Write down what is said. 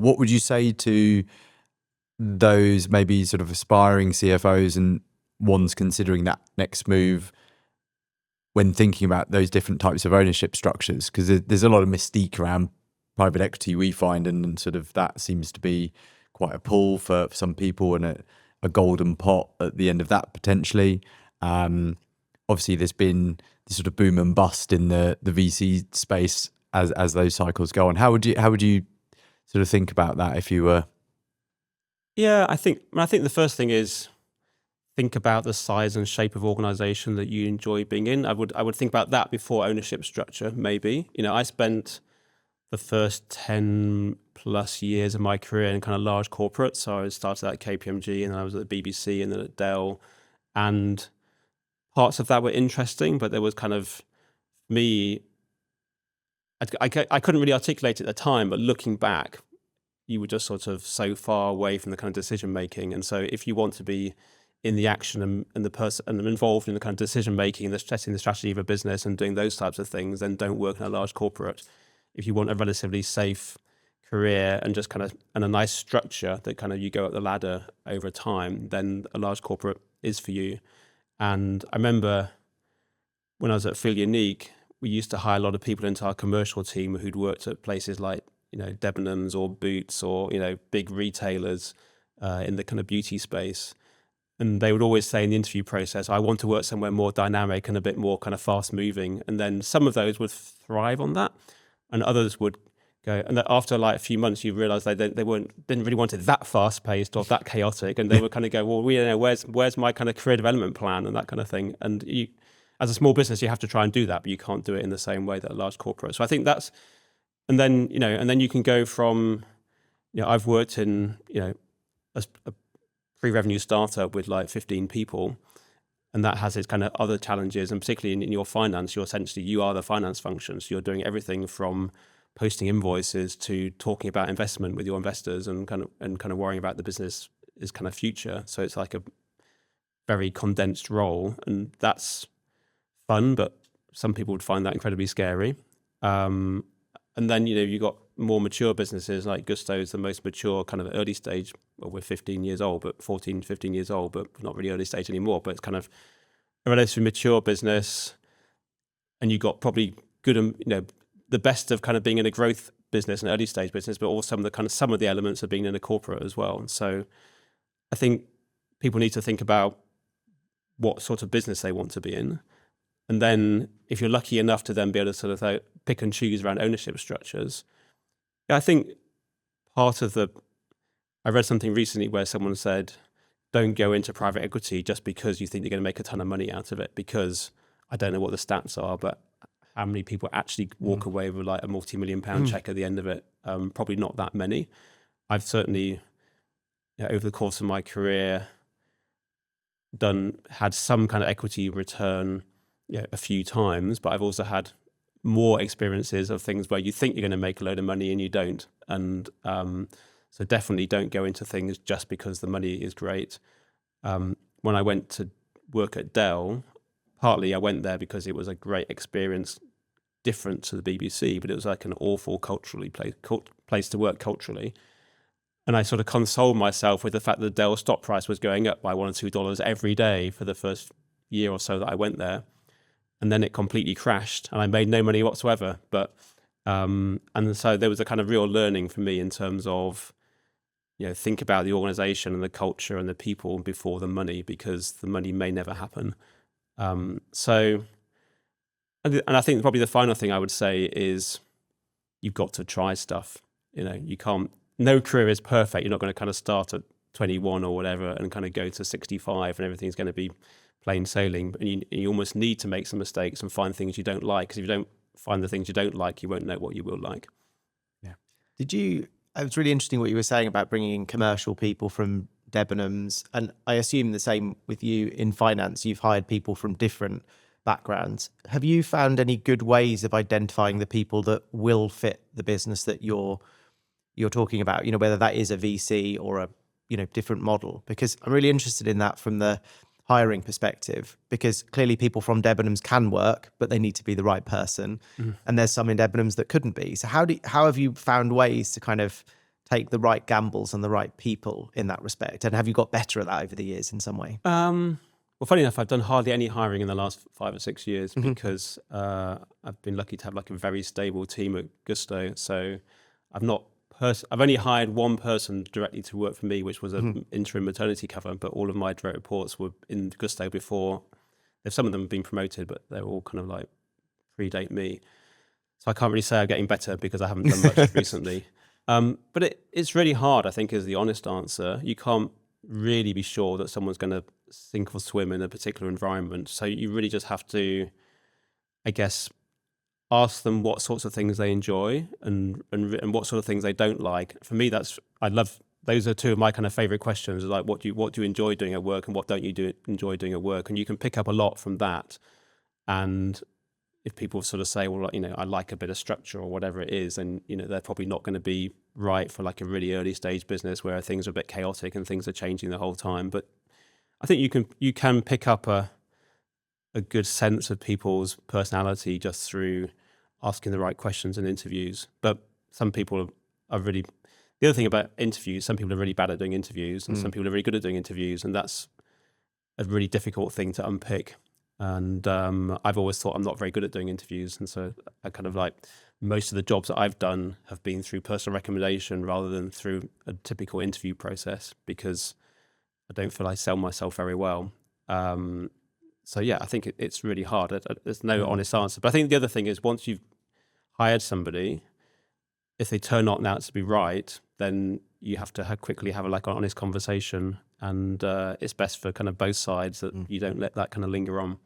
What would you say to those maybe sort of aspiring CFOs and ones considering that next move when thinking about those different types of ownership structures? Because there's a lot of mystique around private equity, we find, and sort of that seems to be quite a pull for some people, and a golden pot at the end of that potentially. Obviously, there's been this sort of boom and bust in the VC space as those cycles go on. How would you sort of think about that if you were? Yeah, I think the first thing is think about the size and shape of organization that you enjoy being in. I would think about that before ownership structure, maybe. I spent the first 10 plus years of my career in kind of large corporates. So I started at KPMG, and then I was at the BBC, and then at Dell. And parts of that were interesting, but there was kind of me, I couldn't really articulate it at the time, but looking back, you were just sort of so far away from the kind of decision making. And so if you want to be in the action and the person and involved in the kind of decision making and setting the strategy of a business and doing those types of things, then don't work in a large corporate. If you want a relatively safe career and just kind of and a nice structure that kind of you go up the ladder over time, then a large corporate is for you. And I remember when I was at Feel Unique, we used to hire a lot of people into our commercial team who'd worked at places like Debenhams or Boots or big retailers in the kind of beauty space. And they would always say in the interview process, I want to work somewhere more dynamic and a bit more kind of fast moving. And then some of those would thrive on that, and others would go. And after like a few months, you realize they didn't really want it that fast paced or that chaotic. And they would kind of go, well, where's my kind of career development plan and that kind of thing. And you, as a small business, you have to try and do that, but you can't do it in the same way that a large corporate. So I think that's, and then you can go from, I've worked in, a pre-revenue startup with like 15 people, and that has its kind of other challenges. And particularly in your finance, you are the finance function. So you're doing everything from posting invoices to talking about investment with your investors and kind of worrying about the business is kind of future. So it's like a very condensed role, and that's fun, but some people would find that incredibly scary. And then, you got more mature businesses like Gusto's the most mature kind of early stage. Well, we're 15 years old, but 14, 15 years old, but not really early stage anymore. But it's kind of a relatively mature business. And you got probably good, the best of kind of being in a growth business, an early stage business, but also some of the elements of being in a corporate as well. And so I think people need to think about what sort of business they want to be in. And then if you're lucky enough to then be able to sort of pick and choose around ownership structures, I think I read something recently where someone said, don't go into private equity just because you think you're going to make a ton of money out of it, because I don't know what the stats are, but how many people actually walk away with like a multi-million-pound check at the end of it? Probably not that many. I've certainly, over the course of my career, had some kind of equity return a few times, but I've also had more experiences of things where you think you're going to make a load of money and you don't. And so definitely don't go into things just because the money is great. When I went to work at Dell, partly I went there because it was a great experience, different to the BBC, but it was like an awful place to work culturally. And I sort of consoled myself with the fact that the Dell stock price was going up by $1 or $2 every day for the first year or so that I went there. And then it completely crashed and I made no money whatsoever. But and so there was a kind of real learning for me in terms of, think about the organization and the culture and the people before the money, because the money may never happen. And I think probably the final thing I would say is you've got to try stuff. You can't, no career is perfect. You're not going to kind of start at 21 or whatever and kind of go to 65 and everything's going to be plain sailing. And you almost need to make some mistakes and find things you don't like, because if you don't find the things you don't like, you won't know what you will like. Yeah. It was really interesting what you were saying about bringing in commercial people from Debenhams. And I assume the same with you in finance. You've hired people from different backgrounds. Have you found any good ways of identifying the people that will fit the business that you're talking about, whether that is a VC or a, different model? Because I'm really interested in that from the hiring perspective, because clearly people from Debenhams can work, but they need to be the right person. And there's some in Debenhams that couldn't be. So how have you found ways to kind of take the right gambles on the right people in that respect? And have you got better at that over the years in some way? Well, funny enough, I've done hardly any hiring in the last 5 or 6 years because I've been lucky to have like a very stable team at Gusto. So I've only hired one person directly to work for me, which was an interim maternity cover. But all of my direct reports were in Gusto before. Some of them have been promoted, but they're all kind of like predate me. So I can't really say I'm getting better because I haven't done much recently. But it's really hard, I think, is the honest answer. You can't really be sure that someone's going to sink or swim in a particular environment. So you really just have to, I guess, ask them what sorts of things they enjoy and what sort of things they don't like. For me, those are two of my kind of favorite questions, like what do you enjoy doing at work and what don't you enjoy doing at work? And you can pick up a lot from that. And if people sort of say, well, I like a bit of structure or whatever it is, and they're probably not going to be right for like a really early stage business where things are a bit chaotic and things are changing the whole time. But I think you can pick up a good sense of people's personality just through asking the right questions in interviews. But some people are really, the other thing about interviews, some people are really bad at doing interviews and some people are really good at doing interviews, and that's a really difficult thing to unpick. And I've always thought I'm not very good at doing interviews. And so I kind of like most of the jobs that I've done have been through personal recommendation rather than through a typical interview process, because I don't feel I sell myself very well. So yeah, I think it's really hard. There's no honest answer. But I think the other thing is once you've hired somebody, if they turn out now to be right, then you have to quickly have an honest conversation. And it's best for kind of both sides that you don't let that kind of linger on.